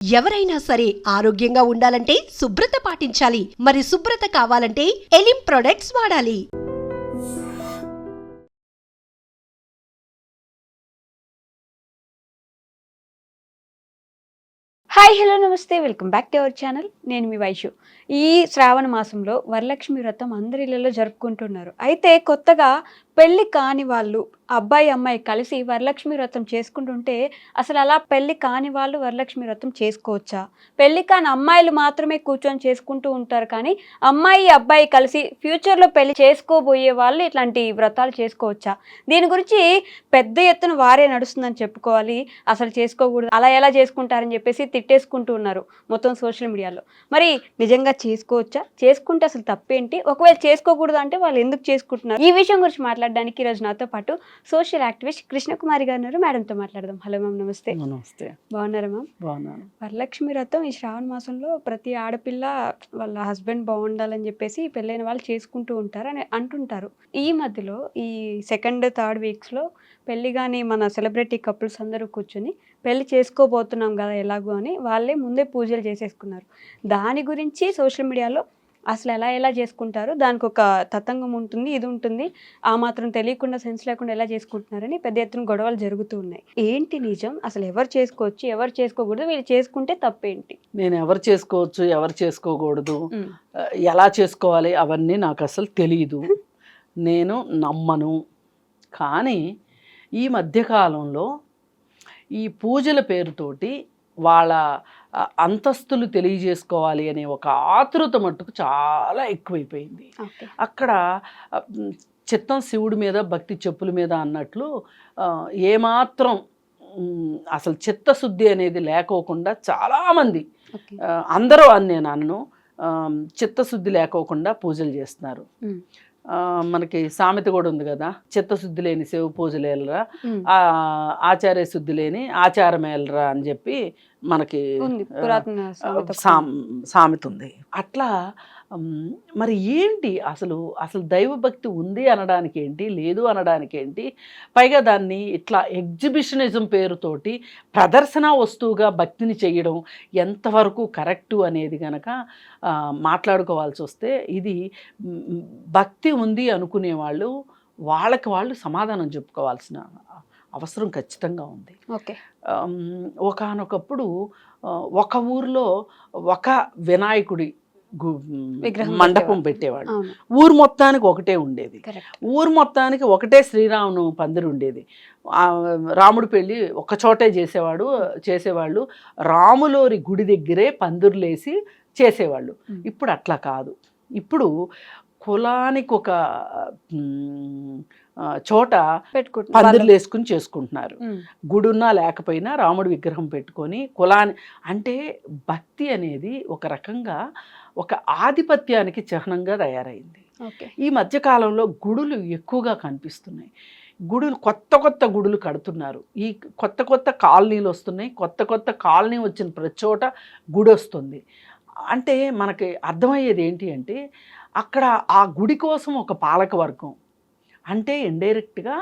ఎవరైనా సరే ఆరోగ్యంగా ఉండాలంటే శుభ్రత పాటించాలి. మరి శుభ్రత కావాలంటే ఎలిం ప్రొడక్ట్స్ వాడాలి. హాయ్ హలో నమస్తే welcome back to our channel. నేను మీ వైషు. ఈ శ్రావణ మాసంలో వరలక్ష్మి వ్రతం అందరి ఇళ్లలో జరుపుకుంటున్నారు. అయితే కొత్తగా పెళ్లి కాని వాళ్ళు అబ్బాయి అమ్మాయి కలిసి వరలక్ష్మి వ్రతం చేసుకుంటుంటే అసలు అలా పెళ్లి కాని వాళ్ళు వరలక్ష్మి వ్రతం చేసుకోవచ్చా? పెళ్లి కాని అమ్మాయిలు మాత్రమే కూర్చొని చేసుకుంటూ ఉంటారు, కానీ అమ్మాయి అబ్బాయి కలిసి ఫ్యూచర్లో పెళ్లి చేసుకోబోయే వాళ్ళు ఇట్లాంటి వ్రతాలు చేసుకోవచ్చా? దీని గురించి పెద్ద ఎత్తున వారే నడుస్తుందని చెప్పుకోవాలి. అసలు చేసుకోకూడదు, అలా ఎలా చేసుకుంటారని చెప్పేసి తిట్టేసుకుంటూ ఉన్నారు మొత్తం సోషల్ మీడియాలో. మరి నిజంగా చేసుకోవచ్చా? చేసుకుంటే అసలు తప్పేంటి? ఒకవేళ చేసుకోకూడదు అంటే వాళ్ళు ఎందుకు చేసుకుంటున్నారు? ఈ విషయం గురించి మాట్లాడడానికి ఈరోజు నాతో పాటు సోషల్ యాక్టివిస్ట్ కృష్ణకుమారి గారు ఉన్నారు. మేడంతో మాట్లాడదాం. హలో మ్యామ్, నమస్తే. నమస్తే. బాగున్నారా మ్యామ్? బాగున్నాను. వరలక్ష్మి వ్రతం ఈ శ్రావణ మాసంలో ప్రతి ఆడపిల్ల వాళ్ళ హస్బెండ్ బాగుండాలని చెప్పేసి పెళ్ళైన వాళ్ళు చేసుకుంటూ ఉంటారు అని అంటుంటారు. ఈ మధ్యలో ఈ సెకండ్ థర్డ్ వీక్స్లో పెళ్ళి కానీ మన సెలబ్రిటీ కపుల్స్ అందరూ కూర్చొని పెళ్లి చేసుకోబోతున్నాం కదా ఎలాగో అని వాళ్ళే ముందే పూజలు చేసేసుకున్నారు. దాని గురించి సోషల్ మీడియాలో అసలు ఎలా చేసుకుంటారు, దానికి ఒక తతంగం ఉంటుంది, ఇది ఉంటుంది, ఆ మాత్రం తెలియకుండా సెన్స్ లేకుండా ఎలా చేసుకుంటున్నారని పెద్ద ఎత్తున గొడవలు జరుగుతూ ఉన్నాయి. ఏంటి నిజం? అసలు ఎవరు చేసుకోవచ్చు, ఎవరు చేసుకోకూడదు, వీళ్ళు చేసుకుంటే తప్పేంటి? నేను ఎవరు చేసుకోవచ్చు, ఎవరు చేసుకోకూడదు, ఎలా చేసుకోవాలి అవన్నీ నాకు అసలు తెలియదు, నేను నమ్మను. కానీ ఈ మధ్యకాలంలో ఈ పూజల పేరుతోటి వాళ్ళ అంతస్తులు తెలియజేసుకోవాలి అనే ఒక ఆతృత మట్టుకు చాలా ఎక్కువైపోయింది. అక్కడ చిత్తం శివుడి మీద భక్తి చెప్పుల మీద అన్నట్లు ఏమాత్రం అసలు చిత్తశుద్ధి అనేది లేకోకుండా చాలామంది, అందరూ అని నేను అనను, చిత్తశుద్ధి లేకోకుండా పూజలు చేస్తున్నారు. మనకి సామెత కూడా ఉంది కదా, చిత్తశుద్ధి లేని శివ పూజలు ఏలరా, ఆచార్య శుద్ధి లేని ఆచారం ఏలరా అని చెప్పి మనకి సామెత ఉంది. అట్లా మరి ఏంటి అసలు దైవభక్తి ఉంది అనడానికి ఏంటి, లేదు అనడానికి ఏంటి? పైగా దాన్ని ఇట్లా ఎగ్జిబిషనిజం పేరుతోటి ప్రదర్శన వస్తువుగా భక్తిని చేయడం ఎంతవరకు కరెక్టు అనేది కనుక మాట్లాడుకోవాల్సి వస్తే, ఇది భక్తి ఉంది అనుకునే వాళ్ళకి వాళ్ళు సమాధానం చెప్పుకోవాల్సిన అవసరం ఖచ్చితంగా ఉంది. ఒకానొకప్పుడు ఒక ఊర్లో ఒక వినాయకుడి మండపం పెట్టేవాడు. ఊరు మొత్తానికి ఒకటే ఉండేది, ఊరు మొత్తానికి ఒకటే శ్రీరామును పందిరి ఉండేది. రాముడి పెళ్ళి ఒక చోటే చేసేవాళ్ళు, రాములోరి గుడి దగ్గరే పందిరులేసి చేసేవాళ్ళు. ఇప్పుడు అట్లా కాదు. ఇప్పుడు కులానికి ఒక చోట పందిర్లు వేసుకుని చేసుకుంటున్నారు. గుడున్నా లేకపోయినా రాముడి విగ్రహం పెట్టుకొని కులాన్ని, అంటే భక్తి అనేది ఒక రకంగా ఒక ఆధిపత్యానికి చిహ్నంగా తయారైంది. ఈ మధ్యకాలంలో గుడులు ఎక్కువగా కనిపిస్తున్నాయి. గుడులు కొత్త గుడులు కడుతున్నారు. ఈ కొత్త కాలనీలు వస్తున్నాయి. కొత్త కాలనీ వచ్చిన ప్రతి చోట గుడి వస్తుంది. అంటే మనకి అర్థమయ్యేది ఏంటి అంటే, అక్కడ ఆ గుడి కోసం ఒక పాలక వర్గం, అంటే ఇండైరెక్ట్గా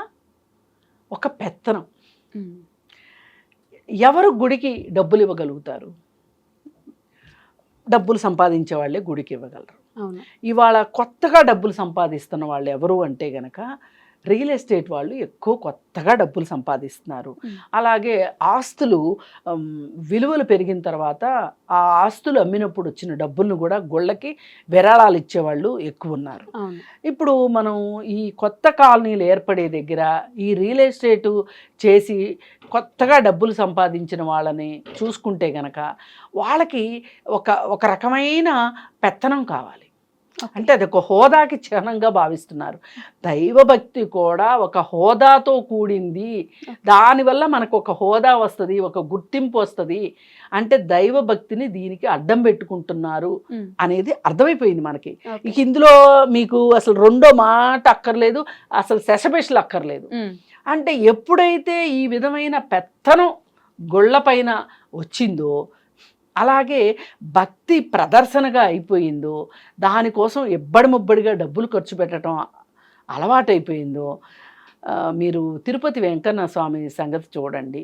ఒక పెత్తనం. ఎవరు గుడికి డబ్బులు ఇవ్వగలుగుతారు? డబ్బులు సంపాదించే వాళ్ళే గుడికి ఇవ్వగలరు. ఇవాళ కొత్తగా డబ్బులు సంపాదిస్తున్న వాళ్ళు ఎవరు అంటే గనక రియల్ ఎస్టేట్ వాళ్ళు ఎక్కువ కొత్తగా డబ్బులు సంపాదిస్తున్నారు. అలాగే ఆస్తులు విలువలు పెరిగిన తర్వాత ఆ ఆస్తులు అమ్మినప్పుడు వచ్చిన డబ్బులను కూడా గుళ్ళకి విరాళాలు ఇచ్చేవాళ్ళు ఎక్కువ ఉన్నారు. ఇప్పుడు మనం ఈ కొత్త కాలనీలు ఏర్పడే దగ్గర ఈ రియల్ ఎస్టేటు చేసి కొత్తగా డబ్బులు సంపాదించిన వాళ్ళని చూసుకుంటే గనక వాళ్ళకి ఒక రకమైన పెత్తనం కావాలి. అంటే అది ఒక హోదాకి చిహ్నంగా భావిస్తున్నారు. దైవభక్తి కూడా ఒక హోదాతో కూడింది. దానివల్ల మనకు ఒక హోదా వస్తుంది, ఒక గుర్తింపు వస్తుంది. అంటే దైవభక్తిని దీనికి అడ్డం పెట్టుకుంటున్నారు అనేది అర్థమైపోయింది మనకి. ఇక ఇందులో మీకు అసలు రెండో మాట అక్కర్లేదు, అసలు శశబిషలు అక్కర్లేదు. అంటే ఎప్పుడైతే ఈ విధమైన పెత్తనం గొళ్ళపైన వచ్చిందో, అలాగే భక్తి ప్రదర్శనగా అయిపోయిందో, దానికోసం ముబ్బడిగా డబ్బులు ఖర్చు పెట్టడం అలవాటైపోయిందో, మీరు తిరుపతి వెంకన్న స్వామి సంగతి చూడండి.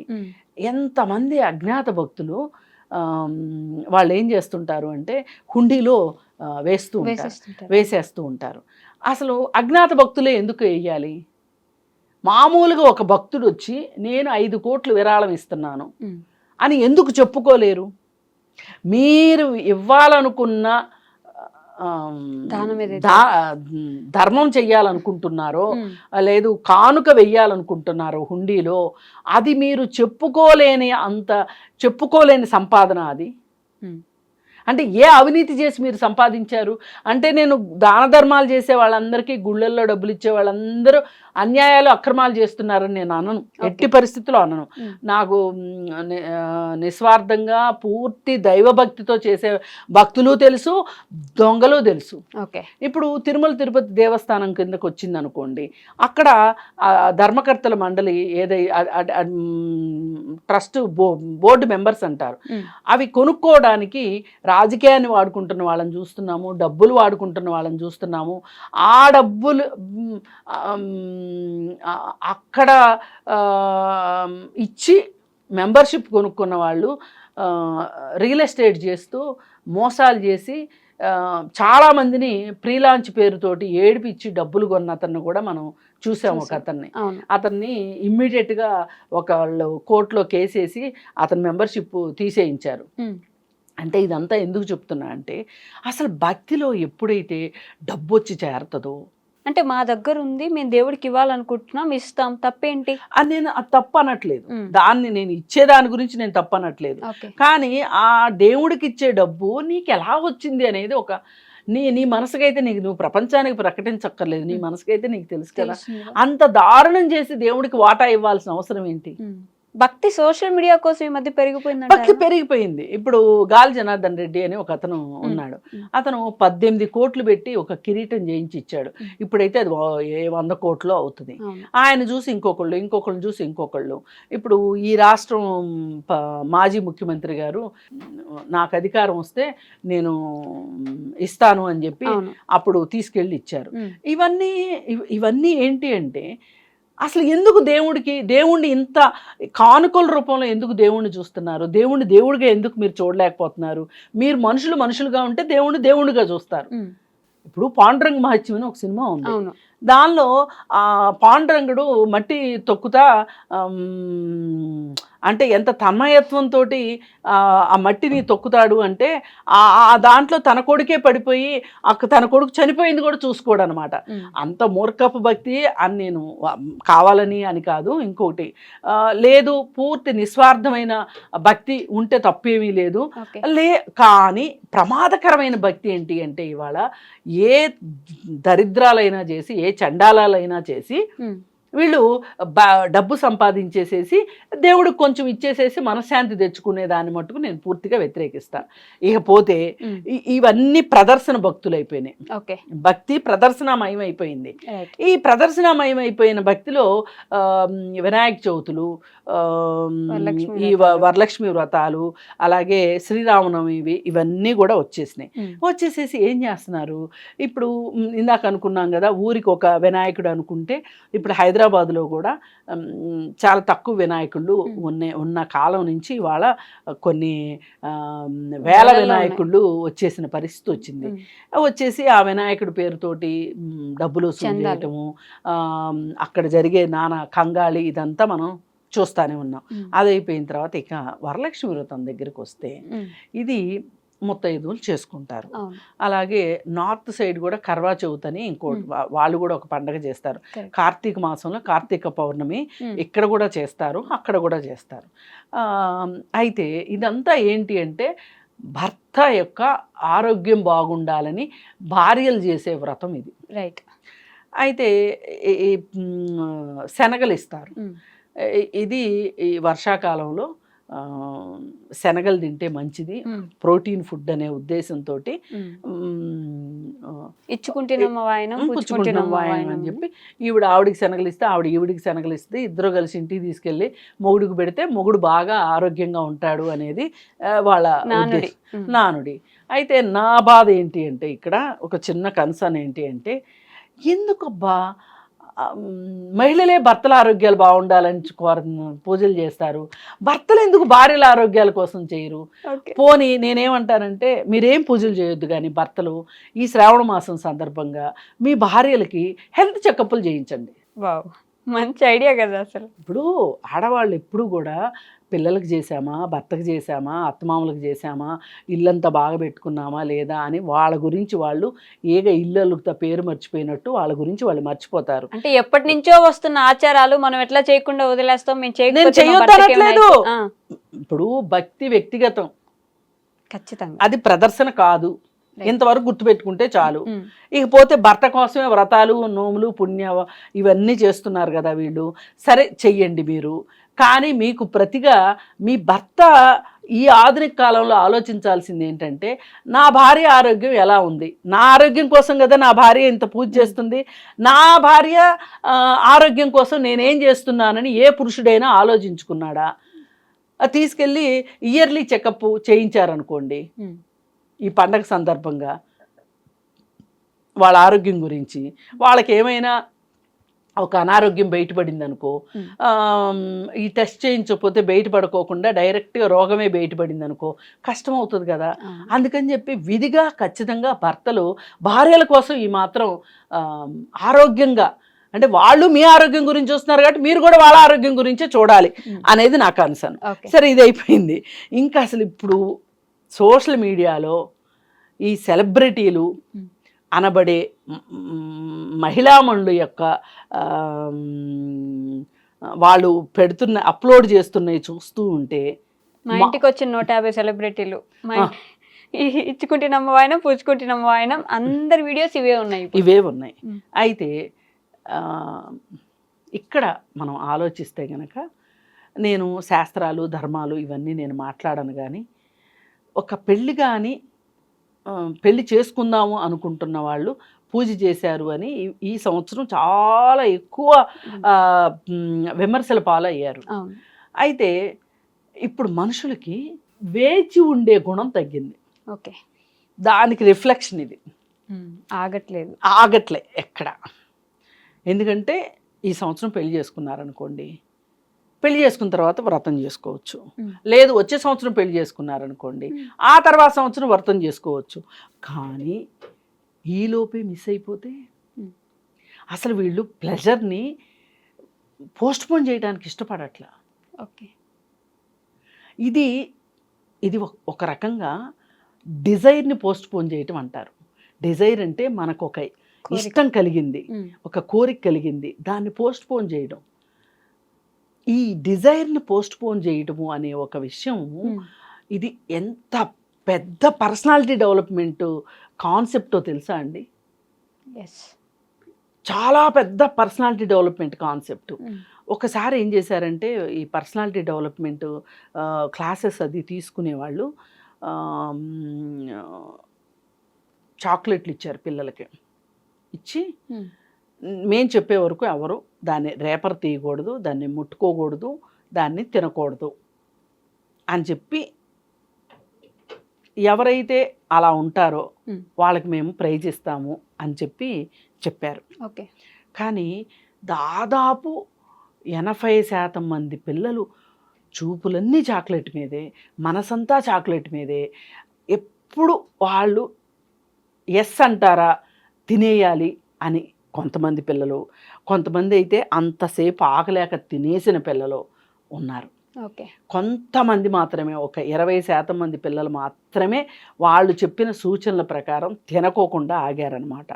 ఎంతమంది అజ్ఞాత భక్తులు వాళ్ళు ఏం చేస్తుంటారు అంటే హుండీలో వేసేస్తూ ఉంటారు. అసలు అజ్ఞాత భక్తులే ఎందుకు వేయాలి? మామూలుగా ఒక భక్తుడు వచ్చి నేను 5 కోట్లు విరాళం ఇస్తున్నాను అని ఎందుకు చెప్పుకోలేరు? మీరు ఇవ్వాలనుకున్న ధర్మం చెయ్యాలనుకుంటున్నారో లేదు కానుక వెయ్యాలనుకుంటున్నారో హుండీలో, అది మీరు చెప్పుకోలేని సంపాదన అది. అంటే ఏ అవినీతి చేసి మీరు సంపాదించారు అంటే? నేను దాన ధర్మాలు చేసే వాళ్ళందరికీ, గుళ్ళల్లో డబ్బులు ఇచ్చే వాళ్ళందరూ అన్యాయాలు అక్రమాలు చేస్తున్నారని నేను అనను, ఎట్టి పరిస్థితుల్లో అనను. నాకు నిస్వార్థంగా పూర్తి దైవభక్తితో చేసే భక్తులు తెలుసు, దొంగలు తెలుసు. ఇప్పుడు తిరుమల తిరుపతి దేవస్థానం కిందకు వచ్చింది అనుకోండి, అక్కడ ధర్మకర్తల మండలి ట్రస్ట్ బోర్డు మెంబర్స్ అంటారు, అవి కొనుక్కోవడానికి రాజకీయాన్ని వాడుకుంటున్న వాళ్ళని చూస్తున్నాము, డబ్బులు వాడుకుంటున్న వాళ్ళని చూస్తున్నాము. ఆ డబ్బులు అక్కడ ఇచ్చి మెంబర్షిప్ కొనుక్కున్న వాళ్ళు రియల్ ఎస్టేట్ చేస్తూ మోసాలు చేసి చాలామందిని ప్రీలాంచ్ పేరుతోటి ఏడిపిచ్చి డబ్బులు కొన్న అతన్ని కూడా మనం చూసాము. ఒక అతన్ని ఇమ్మీడియట్గా వాళ్ళు కోర్టులో కేసేసి అతని మెంబర్షిప్ తీసేయించారు. అంటే ఇదంతా ఎందుకు చెప్తున్నా అంటే, అసలు భక్తిలో ఎప్పుడైతే డబ్బు వచ్చి చేరుతుందో, అంటే మా దగ్గర ఉంది, మేము దేవుడికి ఇవ్వాలనుకుంటున్నాం, ఇస్తాం, తప్పేంటి అని నేను అది తప్పు అనట్లేదు. దాన్ని నేను ఇచ్చేదాని గురించి నేను తప్పు అనట్లేదు. కానీ ఆ దేవుడికి ఇచ్చే డబ్బు నీకు ఎలా వచ్చింది అనేది ఒక నీ మనసుకైతే నువ్వు ప్రపంచానికి ప్రకటించక్కర్లేదు, నీ మనసుకైతే నీకు తెలుసు కదా. అంత దారుణం చేసి దేవుడికి వాటా ఇవ్వాల్సిన అవసరం ఏంటి? భక్తి సోషల్ మీడియా కోసం ఈ మధ్య పెరిగిపోయింది. భక్తి పెరిగిపోయింది. ఇప్పుడు గాలి జనార్దన్ రెడ్డి అని ఒక అతను ఉన్నాడు. అతను 18 కోట్లు పెట్టి ఒక కిరీటం చేయించి ఇచ్చాడు. ఇప్పుడైతే అది 100 కోట్లు అవుతుంది. ఆయన చూసి ఇంకొకళ్ళు చూసి ఇంకొకళ్ళు. ఇప్పుడు ఈ రాష్ట్రం మాజీ ముఖ్యమంత్రి గారు నాకు అధికారం వస్తే నేను ఇస్తాను అని చెప్పి అప్పుడు తీసుకెళ్ళి ఇచ్చారు. ఇవన్నీ ఏంటి అంటే, అసలు ఎందుకు దేవుణ్ణి ఇంత కానుకల రూపంలో ఎందుకు దేవుణ్ణి చూస్తున్నారు? దేవుడిగా ఎందుకు మీరు చూడలేకపోతున్నారు? మీరు మనుషులుగా ఉంటే దేవుడిగా చూస్తారు. ఇప్పుడు పాండురంగ మహత్యం అని ఒక సినిమా ఉంది. దానిలో పాండురంగుడు మట్టి తొక్కుతా అంటే ఎంత తన్మయత్వంతో ఆ మట్టిని తొక్కుతాడు అంటే, దాంట్లో తన కొడుకే పడిపోయి తన కొడుకు చనిపోయింది కూడా చూసుకోడు అనమాట. అంత మూర్ఖపు భక్తి అని నేను కావాలని అని కాదు. ఇంకోటి లేదు, పూర్తి నిస్వార్థమైన భక్తి ఉంటే తప్పేమీ లేదు. కానీ ప్రమాదకరమైన భక్తి ఏంటి అంటే, ఇవాళ ఏ దరిద్రాలైనా చేసి, ఏ చండాలాలైనా చేసి వీళ్ళు డబ్బు సంపాదించేసేసి దేవుడికి కొంచెం ఇచ్చేసేసి మనశ్శాంతి తెచ్చుకునే దాన్ని మట్టుకు నేను పూర్తిగా వ్యతిరేకిస్తాను. ఇకపోతే ఇవన్నీ ప్రదర్శన భక్తులు అయిపోయినాయి. భక్తి ప్రదర్శనమయం అయిపోయింది. ఈ ప్రదర్శనమయం అయిపోయిన భక్తిలో వినాయక చవితులు, ఈ వరలక్ష్మి వ్రతాలు, అలాగే శ్రీరామనవమి, ఇవన్నీ కూడా వచ్చేసేసి ఏం చేస్తున్నారు? ఇప్పుడు ఇందాక అనుకున్నాం కదా, ఊరికి ఒక వినాయకుడు అనుకుంటే, ఇప్పుడు హైదరాబాద్లో కూడా చాలా తక్కువ వినాయకుళ్ళు ఉన్న కాలం నుంచి ఇవాళ కొన్ని వేల వినాయకుళ్ళు వచ్చేసిన పరిస్థితి వచ్చింది. వచ్చేసి ఆ వినాయకుడి పేరుతోటి డబ్బులు వసూలు చేయటము, అక్కడ జరిగే నానా కంగాళి, ఇదంతా మనం చూస్తూనే ఉన్నాం. అది అయిపోయిన తర్వాత ఇక వరలక్ష్మి వ్రతం దగ్గరికి వస్తే, ఇది ముత్తైదువులు చేసుకుంటారు. అలాగే నార్త్ సైడ్ కూడా కర్వా చౌత్ అని ఇంకోటి, వాళ్ళు కూడా ఒక పండగ చేస్తారు. కార్తీక మాసంలో కార్తీక పౌర్ణమి ఇక్కడ కూడా చేస్తారు, అక్కడ కూడా చేస్తారు. అయితే ఇదంతా ఏంటి అంటే, భర్త యొక్క ఆరోగ్యం బాగుండాలని భార్యలు చేసే వ్రతం ఇది. రైట్. అయితే శనగలు ఇస్తారు. ఇది ఈ వర్షాకాలంలో శనగలు తింటే మంచిది, ప్రోటీన్ ఫుడ్ అనే ఉద్దేశంతో ఇచ్చుకుంటున్నాం అని చెప్పి ఆవిడికి శనగలు ఇస్తే, ఈవిడికి శనగలు ఇస్తే, ఇద్దరు కలిసి ఇంటికి తీసుకెళ్ళి మొగుడికి పెడితే మొగుడు బాగా ఆరోగ్యంగా ఉంటాడు అనేది వాళ్ళ నానుడి. అయితే నా బాధ ఏంటి అంటే, ఇక్కడ ఒక చిన్న కన్సర్న్ ఏంటి అంటే, ఎందుకబ్బా మహిళలే భర్తల ఆరోగ్యాలు బాగుండాలని పూజలు చేస్తారు, భర్తలు ఎందుకు భార్యల ఆరోగ్యాల కోసం చేయరు? పోనీ నేనేమంటానంటే మీరేం పూజలు చేయొద్దు కానీ భర్తలు ఈ శ్రావణ మాసం సందర్భంగా మీ భార్యలకి హెల్త్ చెకప్లు చేయించండి. వావ్, మంచి ఐడియా కదా అసలు. ఇప్పుడు ఆడవాళ్ళు ఎప్పుడు కూడా పిల్లలకు చేసామా, భర్తకు చేసామా, అత్తమామలకు చేసామా, ఇల్లంతా బాగా పెట్టుకున్నామా లేదా అని వాళ్ళ గురించి వాళ్ళు ఇల్లు పేరు మర్చిపోయినట్టు వాళ్ళ గురించి వాళ్ళు మర్చిపోతారు. అంటే ఎప్పటి నుంచో వస్తున్న ఆచారాలు మనం ఎట్లా చేయకుండా వదిలేస్తాం, మేము చేయొద్దనట్లేదు. ఇప్పుడు భక్తి వ్యక్తిగతం, ఖచ్చితంగా అది ప్రదర్శన కాదు, ఇంతవరకు గుర్తుపెట్టుకుంటే చాలు. ఇకపోతే భర్త కోసమే వ్రతాలు, నోములు, పుణ్య ఇవన్నీ చేస్తున్నారు కదా వీళ్ళు, సరే చెయ్యండి మీరు. కానీ మీకు ప్రతిగా మీ భర్త ఈ ఆధునిక కాలంలో ఆలోచించాల్సింది ఏంటంటే నా భార్య ఆరోగ్యం ఎలా ఉంది, నా ఆరోగ్యం కోసం కదా నా భార్య ఇంత పూజ చేస్తుంది, నా భార్య ఆరోగ్యం కోసం నేనేం చేస్తున్నానని ఏ పురుషుడైనా ఆలోచించుకున్నాడా? తీసుకెళ్ళి ఇయర్లీ చెకప్ చేయించారనుకోండి ఈ పండగ సందర్భంగా వాళ్ళ ఆరోగ్యం గురించి, వాళ్ళకి ఏమైనా ఒక అనారోగ్యం బయటపడింది అనుకో, ఈ టెస్ట్ చేయించకపోతే బయటపడుకోకుండా డైరెక్ట్గా రోగమే బయటపడింది అనుకో కష్టం అవుతుంది కదా. అందుకని చెప్పి విధిగా ఖచ్చితంగా భర్తలు భార్యల కోసం ఈ మాత్రం ఆరోగ్యంగా, అంటే వాళ్ళు మీ ఆరోగ్యం గురించి చూస్తున్నారు కాబట్టి మీరు కూడా వాళ్ళ ఆరోగ్యం గురించే చూడాలి అనేది నా కన్సర్న్. సరే, ఇది అయిపోయింది. ఇంకా అసలు ఇప్పుడు సోషల్ మీడియాలో ఈ సెలబ్రిటీలు అనబడే మహిళామణుల యొక్క వాళ్ళు అప్లోడ్ చేస్తున్నవి చూస్తూ ఉంటే, మా ఇంటికి వచ్చిన 150 సెలబ్రిటీలు ఇచ్చుకుంటున్నాము వాయనం, పూచుకుంటున్నాము వాయనం, అందరి వీడియోస్ ఇవే ఉన్నాయి. అయితే ఇక్కడ మనం ఆలోచిస్తే గనక, నేను శాస్త్రాలు, ధర్మాలు ఇవన్నీ నేను మాట్లాడను కానీ, ఒక పెళ్ళి కానీ పెళ్ళి చేసుకుందాము అనుకుంటున్న వాళ్ళు పూజ చేశారు అని ఈ సంవత్సరం చాలా ఎక్కువ విమర్శల పాలయ్యారు. అయితే ఇప్పుడు మనుషులకి వేచి ఉండే గుణం తగ్గింది. ఓకే, దానికి రిఫ్లెక్షన్ ఇది. ఆగట్లే ఎక్కడ. ఎందుకంటే ఈ సంవత్సరం పెళ్లి చేసుకున్నారనుకోండి, పెళ్లి చేసుకున్న తర్వాత వ్రతం చేసుకోవచ్చు, లేదు వచ్చే సంవత్సరం పెళ్లి చేసుకున్నారనుకోండి ఆ తర్వాత సంవత్సరం వ్రతం చేసుకోవచ్చు. కానీ ఈలోపే మిస్ అయిపోతే అసలు వీళ్ళు ప్లెజర్ని పోస్ట్పోన్ చేయడానికి ఇష్టపడట్లా. ఓకే, ఇది ఒక రకంగా డిజైర్ని పోస్ట్పోన్ చేయటం అంటారు. డిజైర్ అంటే మనకు ఒక ఇష్టం కలిగింది, ఒక కోరిక కలిగింది, దాన్ని పోస్ట్పోన్ చేయడం. ఈ డిజైర్ని పోస్ట్పోన్ చేయడము అనే ఒక విషయం, ఇది ఎంత పెద్ద పర్సనాలిటీ డెవలప్మెంట్ కాన్సెప్టో తెలుసా అండి? చాలా పెద్ద పర్సనాలిటీ డెవలప్మెంట్ కాన్సెప్ట్. ఒకసారి ఏం చేశారంటే, ఈ పర్సనాలిటీ డెవలప్మెంట్ క్లాసెస్ అది తీసుకునేవాళ్ళు చాక్లెట్లు ఇచ్చారు పిల్లలకి. ఇచ్చి మేము చెప్పే వరకు ఎవరు దాన్ని రేపర్ తీయకూడదు, దాన్ని ముట్టుకోకూడదు, దాన్ని తినకూడదు అని చెప్పి, ఎవరైతే అలా ఉంటారో వాళ్ళకి మేము ప్రైజ్ ఇస్తాము అని చెప్పారు. ఓకే, కానీ దాదాపు 80% మంది పిల్లలు చూపులన్నీ చాక్లెట్ మీదే, మనసంతా చాక్లెట్ మీదే. ఎప్పుడు వాళ్ళు ఎస్ అంటారా తినేయాలి అని కొంతమంది పిల్లలు, కొంతమంది అయితే అంతసేపు ఆకలేక తినేసిన పిల్లలు ఉన్నారు. ఓకే, కొంతమంది మాత్రమే, ఒక 20% మంది పిల్లలు మాత్రమే వాళ్ళు చెప్పిన సూచనల ప్రకారం తినకోకుండా ఆగారనమాట.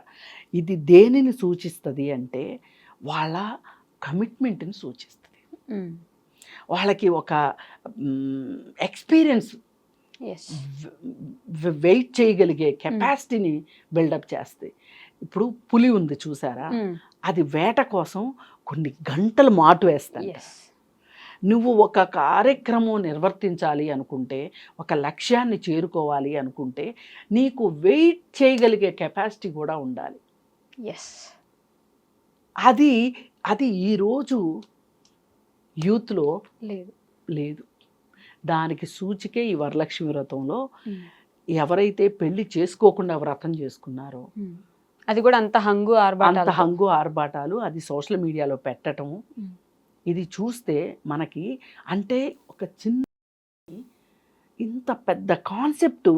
ఇది దేనిని సూచిస్తుంది అంటే వాళ్ళ కమిట్మెంట్ని సూచిస్తుంది. వాళ్ళకి ఒక ఎక్స్పీరియన్స్, వెయిట్ చేయగలిగే కెపాసిటీని బిల్డప్ చేస్తాయి. ఇప్పుడు పులి ఉంది చూసారా, అది వేట కోసం కొన్ని గంటలు మాటు వేస్తాయి. నువ్వు ఒక కార్యక్రమం నిర్వర్తించాలి అనుకుంటే, ఒక లక్ష్యాన్ని చేరుకోవాలి అనుకుంటే నీకు వెయిట్ చేయగలిగే కెపాసిటీ కూడా ఉండాలి. అది ఈరోజు యూత్లో లేదు. దానికి సూచికే ఈ వరలక్ష్మి వ్రతంలో ఎవరైతే పెళ్లి చేసుకోకుండా వ్రతం చేసుకున్నారో అది కూడా అంత హంగు అంత ఆర్భాటాలు. హంగు ఆర్భాటాలు అది సోషల్ మీడియాలో పెట్టడం. ఇది చూస్తే మనకి అంటే ఒక చిన్న ఇంత పెద్ద కాన్సెప్ట్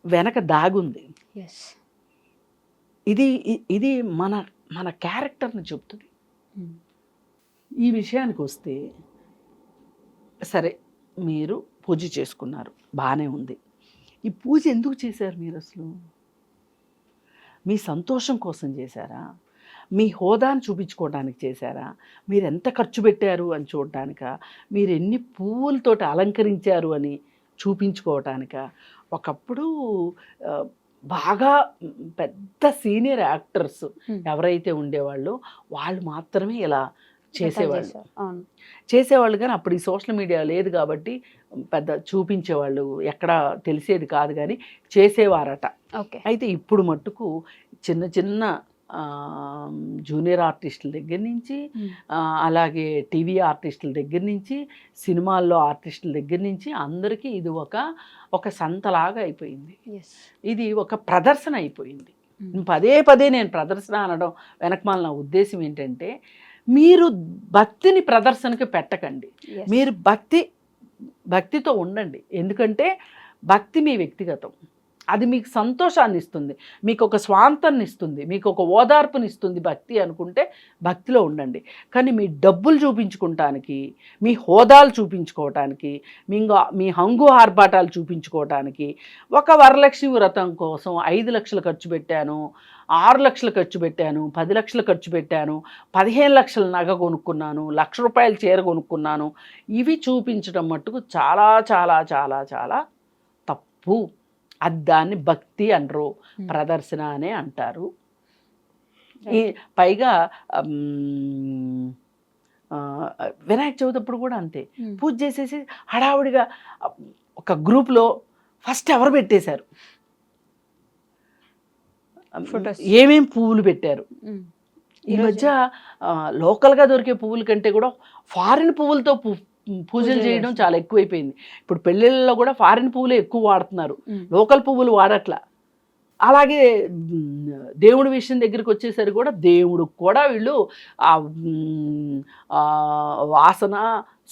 వెనక దాగుంది. ఎస్. ఇది మన మన క్యారెక్టర్ని చెప్తుంది. ఈ విషయానికి వస్తే సరే, మీరు పూజ చేసుకున్నారు, బాగానే ఉంది. ఈ పూజ ఎందుకు చేశారు మీరు అసలు? మీ సంతోషం కోసం చేశారా? మీ హోదాను చూపించుకోవడానికి చేశారా? మీరు ఎంత ఖర్చు పెట్టారు అని చూడటానికా? మీరు ఎన్ని పువ్వులతోటి అలంకరించారు అని చూపించుకోవటానికా? ఒకప్పుడు బాగా పెద్ద సీనియర్ యాక్టర్స్ ఎవరైతే ఉండేవాళ్ళో వాళ్ళు మాత్రమే ఇలా చేసేవాళ్ళు కానీ అప్పుడు ఈ సోషల్ మీడియా లేదు కాబట్టి పెద్ద చూపించేవాళ్ళు ఎక్కడ తెలిసేది కాదు, కానీ చేసేవారట. అయితే ఇప్పుడు మట్టుకు చిన్న చిన్న జూనియర్ ఆర్టిస్టుల దగ్గర నుంచి, అలాగే టీవీ ఆర్టిస్టుల దగ్గర నుంచి, సినిమాల్లో ఆర్టిస్టుల దగ్గర నుంచి అందరికీ ఇది ఒక సంతలాగా అయిపోయింది. ఇది ఒక ప్రదర్శన అయిపోయింది. పదే పదే నేను ప్రదర్శన అనడం వెనకమాల నా ఉద్దేశం ఏంటంటే, మీరు భక్తిని ప్రదర్శనకి పెట్టకండి. మీరు భక్తితో ఉండండి. ఎందుకంటే భక్తి మీ వ్యక్తిగతం. అది మీకు సంతోషాన్ని ఇస్తుంది, మీకు ఒక స్వాంతాన్ని ఇస్తుంది, మీకు ఒక ఓదార్పుని ఇస్తుంది భక్తి అనుకుంటే భక్తిలో ఉండండి. కానీ మీ డబ్బులు చూపించుకోవటానికి, మీ హోదాలు చూపించుకోవటానికి, మీ హంగు ఆర్భాటాలు చూపించుకోవటానికి, ఒక వరలక్ష్మి వ్రతం కోసం 5 లక్షలు ఖర్చు పెట్టాను, 6 లక్షలు ఖర్చు పెట్టాను, 10 లక్షలు ఖర్చు పెట్టాను, 15 లక్షల నగ కొనుక్కున్నాను, 1,00,000 రూపాయలు చీర కొనుక్కున్నాను, ఇవి చూపించడం మట్టుకు చాలా చాలా చాలా చాలా తప్పు. అది దాన్ని భక్తి అనరు, ప్రదర్శన అనే అంటారు. ఈ పైగా వినాయక చవితి అప్పుడు కూడా అంతే, పూజ చేసేసి హడావుడిగా ఒక గ్రూప్లో ఫస్ట్ ఎవరు పెట్టేశారు, ఏమేం పువ్వులు పెట్టారు. ఈ మధ్య లోకల్గా దొరికే పువ్వుల కంటే కూడా ఫారిన్ పువ్వులతో పూజలు చేయడం చాలా ఎక్కువైపోయింది. ఇప్పుడు పెళ్ళిళ్ళలో కూడా ఫారిన్ పువ్వులే ఎక్కువ వాడుతున్నారు, లోకల్ పువ్వులు వాడట్లా. అలాగే దేవుడి విషయం దగ్గరికి వచ్చేసరికి కూడా దేవుడికి కూడా వీళ్ళు వాసన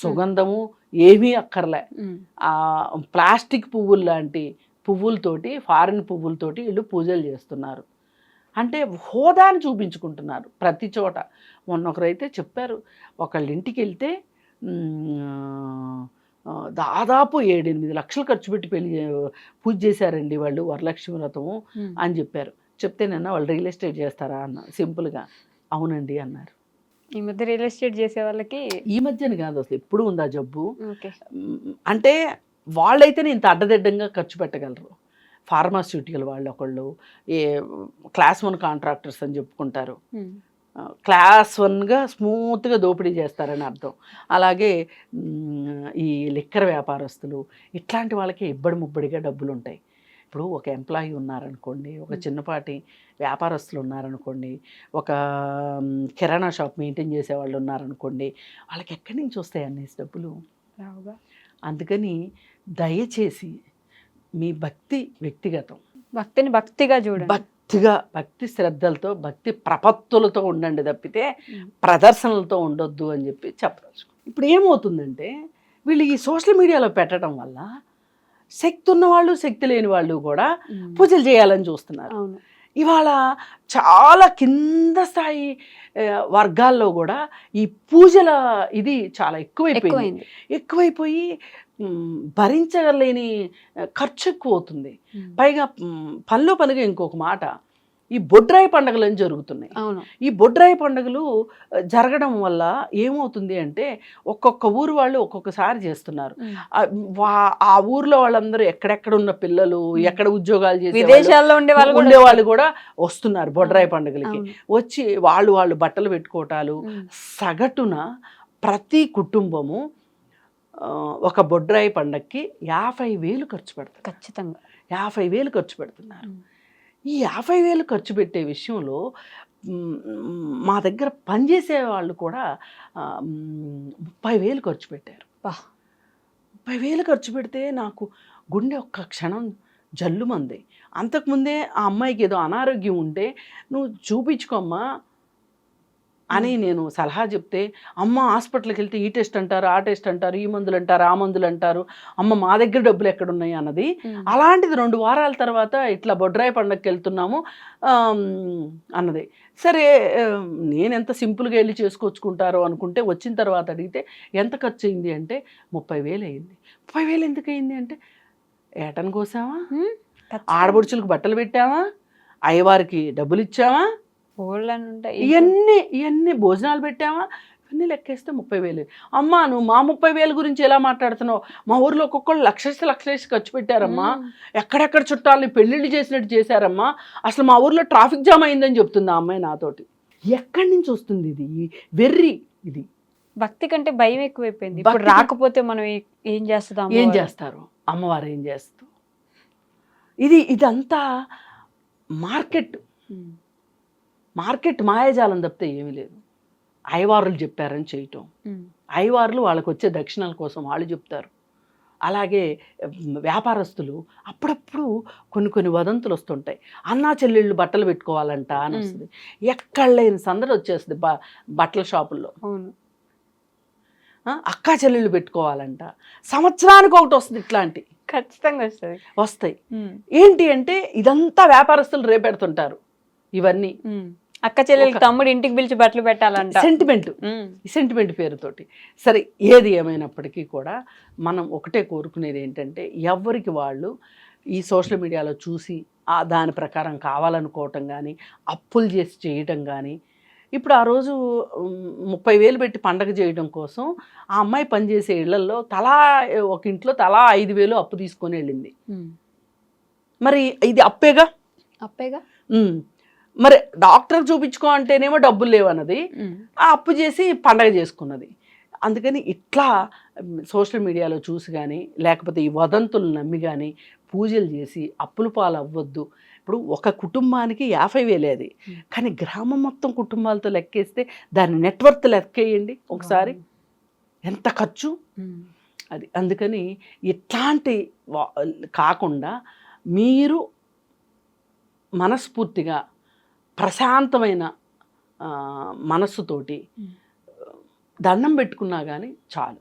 సుగంధము ఏమీ అక్కర్లే, ప్లాస్టిక్ పువ్వులు లాంటి పువ్వులతోటి, ఫారిన్ పువ్వులతోటి వీళ్ళు పూజలు చేస్తున్నారు. అంటే హోదాని చూపించుకుంటున్నారు ప్రతి చోట. మొన్న ఒకరైతే చెప్పారు, ఒకళ్ళ ఇంటికి వెళ్తే దాదాపు 7-8 లక్షలు ఖర్చు పెట్టి పూజ చేశారండి వాళ్ళు వరలక్ష్మి వ్రతము అని చెప్పారు. చెప్తే నిన్న వాళ్ళు రియల్ ఎస్టేట్ చేస్తారా అన్న, సింపుల్గా అవునండి అన్నారు. ఈ మధ్య రియల్ ఎస్టేట్ చేసే వాళ్ళకి, ఈ మధ్యన కాదు అసలు ఎప్పుడు ఉందా జబ్బు. అంటే వాళ్ళైతేనే ఇంత అడ్డదిడ్డంగా ఖర్చు పెట్టగలరు. ఫార్మాస్యూటికల్ వాళ్ళు ఒకళ్ళు క్లాస్ 1 కాంట్రాక్టర్స్ అని చెప్పుకుంటారు, క్లాస్ 1గా స్మూత్గా దోపిడీ చేస్తారని అర్థం. అలాగే ఈ లిక్కర్ వ్యాపారస్తులు, ఇట్లాంటి వాళ్ళకి ఇబ్బడి ముబ్బడిగా డబ్బులు ఉంటాయి. ఇప్పుడు ఒక ఎంప్లాయీ ఉన్నారనుకోండి, ఒక చిన్నపాటి వ్యాపారస్తులు ఉన్నారనుకోండి, ఒక కిరాణా షాప్ మెయింటైన్ చేసే వాళ్ళు ఉన్నారనుకోండి, వాళ్ళకి ఎక్కడి నుంచి వస్తాయి అన్ని డబ్బులు? అందుకని దయచేసి మీ భక్తి వ్యక్తిగతం, భక్తిని భక్తిగా చూడండి, భక్తి శ్రద్ధలతో, భక్తి ప్రపత్తులతో ఉండండి తప్పితే ప్రదర్శనలతో ఉండొద్దు అని చెప్పి చెప్పదలుచు. ఇప్పుడు ఏమవుతుందంటే వీళ్ళు ఈ సోషల్ మీడియాలో పెట్టడం వల్ల శక్తి ఉన్నవాళ్ళు శక్తి లేని వాళ్ళు కూడా పూజలు చేయాలని చూస్తున్నారు. ఇవాళ చాలా కింద స్థాయి వర్గాల్లో కూడా ఈ పూజల ఇది చాలా ఎక్కువైపోయి భరించలేని ఖర్చు ఎక్కువ అవుతుంది. పైగా పనిలో పనిగా ఇంకొక మాట, ఈ బొడ్రాయి పండుగలు అని జరుగుతున్నాయి. ఈ బొడ్రాయి పండుగలు జరగడం వల్ల ఏమవుతుంది అంటే ఒక్కొక్క ఊరు వాళ్ళు ఒక్కొక్కసారి చేస్తున్నారు. ఆ ఊర్లో వాళ్ళందరూ ఎక్కడెక్కడ ఉన్న పిల్లలు, ఎక్కడ ఉద్యోగాలు చేసే విదేశాల్లో ఉండే వాళ్ళు కూడా వస్తున్నారు బొడ్రాయి పండుగలకి. వచ్చి వాళ్ళు బట్టలు పెట్టుకోవటాలు. సగటున ప్రతి కుటుంబము ఒక బొడ్రాయి పండగకి 50,000 ఖర్చు పెడతారు. ఖచ్చితంగా 50,000 ఖర్చు పెడుతున్నారు. ఈ 50,000 ఖర్చు పెట్టే విషయంలో మా దగ్గర పనిచేసే వాళ్ళు కూడా 30,000 ఖర్చు పెట్టారు. 30,000 ఖర్చు పెడితే నాకు గుండె ఒక్క క్షణం జల్లుమంది. అంతకుముందే ఆ అమ్మాయికి ఏదో అనారోగ్యం ఉంటే నువ్వు చూపించుకోమ్మా అని నేను సలహా చెప్తే, అమ్మ హాస్పిటల్కి వెళ్తే ఈ టెస్ట్ అంటారు, ఆ టెస్ట్ అంటారు, ఈ మందులు అంటారు, ఆ మందులు అంటారు, అమ్మ మా దగ్గర డబ్బులు ఎక్కడున్నాయి అన్నది. అలాంటిది 2 వారాల తర్వాత ఇట్లా బొడ్రాయి పండగకి వెళ్తున్నాము అన్నది. సరే నేను ఎంత సింపుల్గా వెళ్ళి చేసుకొచ్చుకుంటారో అనుకుంటే, వచ్చిన తర్వాత అడిగితే ఎంత ఖర్చు అయింది అంటే 30,000 అయింది. 30,000 ఎందుకు అయింది అంటే, ఏటను కోసామా, ఆడబడుచులకు బట్టలు పెట్టామా, అయ్యవారికి డబ్బులు ఇచ్చామా, ఇవన్నీ భోజనాలు పెట్టామా, ఇవన్నీ లెక్కేస్తే 30,000. అమ్మా నువ్వు మా 30,000 గురించి ఎలా మాట్లాడుతున్నావు? మా ఊర్లో ఒక్కొక్కళ్ళు లక్షలేసి ఖర్చు పెట్టారమ్మా, ఎక్కడెక్కడ చుట్టాలని పెళ్ళిళ్ళు చేసినట్టు చేశారమ్మా, అసలు మా ఊర్లో ట్రాఫిక్ జామ్ అయిందని చెప్తుంది ఆ అమ్మాయి నాతోటి. ఎక్కడి నుంచి వస్తుంది ఇది వెర్రి? ఇది భక్తి కంటే భయం ఎక్కువైపోయింది. ఇప్పుడు రాకపోతే మనం ఏం చేస్తారు, అమ్మవారు ఏం చేస్తూ, ఇదంతా మార్కెట్ మాయాజాలం తప్పితే ఏమీ లేదు. అయ్యవారులు చెప్పారని చేయటం, అయ్యవారులు వాళ్ళకు వచ్చే దక్షిణాల కోసం వాళ్ళు చెప్తారు. అలాగే వ్యాపారస్తులు అప్పుడప్పుడు కొన్ని వదంతులు వస్తుంటాయి. అన్నా చెల్లెళ్ళు బట్టలు పెట్టుకోవాలంట అని వస్తుంది. ఎక్కడ లేని సందడి వచ్చేస్తుంది బట్టల షాపుల్లో. అక్కా చెల్లెళ్ళు పెట్టుకోవాలంట, సంవత్సరానికి ఒకటి వస్తుంది. ఇట్లాంటి ఖచ్చితంగా వస్తాయి. ఏంటి అంటే ఇదంతా వ్యాపారస్తులు రేపెడుతుంటారు. ఇవన్నీ అక్క చెల్లెలకి తమ్ముడు ఇంటికి పిలిచి బట్టలు పెట్టాలంట, సెంటిమెంట్ పేరుతోటి. సరే, ఏది ఏమైనప్పటికీ కూడా మనం ఒకటే కోరుకునేది ఏంటంటే, ఎవరికి వాళ్ళు ఈ సోషల్ మీడియాలో చూసి దాని ప్రకారం కావాలనుకోవటం కానీ, అప్పులు చేసి చేయటం కానీ. ఇప్పుడు ఆ రోజు 30,000 పెట్టి పండగ చేయడం కోసం ఆ అమ్మాయి పనిచేసే ఇళ్లలో ఒక ఇంట్లో తలా 5,000 అప్పు తీసుకొని వెళ్ళింది. మరి ఇది అప్పేగా. మరి డాక్టర్ చూపించుకో అంటేనేమో డబ్బులు లేవన్నది, ఆ అప్పు చేసి పండగ చేసుకున్నది. అందుకని ఇట్లా సోషల్ మీడియాలో చూసి కానీ, లేకపోతే ఈ వదంతులు నమ్మి కానీ పూజలు చేసి అప్పుల పాలు అవ్వద్దు. ఇప్పుడు ఒక కుటుంబానికి 50,000 అది, కానీ గ్రామం మొత్తం కుటుంబాలతో లెక్కేస్తే దాని నెట్వర్త్ లెక్కేయండి ఒకసారి, ఎంత ఖర్చు అది. అందుకని ఇట్లాంటి కాకుండా మీరు మనస్ఫూర్తిగా ప్రశాంతమైన మనస్సుతోటి దండం పెట్టుకున్నా కానీ చాలు.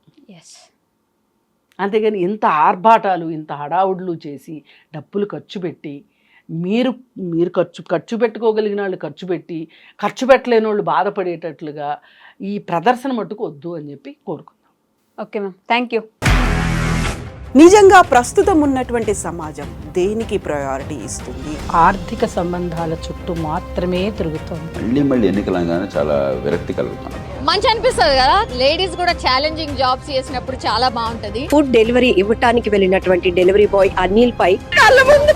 అంతేగాని ఇంత ఆర్భాటాలు, ఇంత హడావుడులు చేసి డబ్బులు ఖర్చు పెట్టి మీరు ఖర్చు పెట్టుకోగలిగిన వాళ్ళు ఖర్చు పెట్టి, ఖర్చు పెట్టలేని వాళ్ళు బాధపడేటట్లుగా ఈ ప్రదర్శన మట్టుకు వద్దు అని చెప్పి కోరుకుందాం. Okay ma'am, thank you. నిజంగా ప్రస్తుతం ఉన్నటువంటి సమాజం దేనికి ప్రయారిటీ ఇస్తుంది? ఆర్థిక సంబంధాల చుట్టూ మాత్రమే తిరుగుతుంది. మళ్ళీ ఎన్నికలంగానే చాలా విరక్తి కలుగుతాం. మంచి అనిపిస్తుంది కదా, లేడీస్ కూడా ఛాలెంజింగ్ జాబ్స్ చేసినప్పుడు చాలా బాగుంటది. ఫుడ్ డెలివరీ ఇవ్వటానికి వెళ్ళినటువంటి డెలివరీ బాయ్ అనిల్ పై కళ్ళ ముందు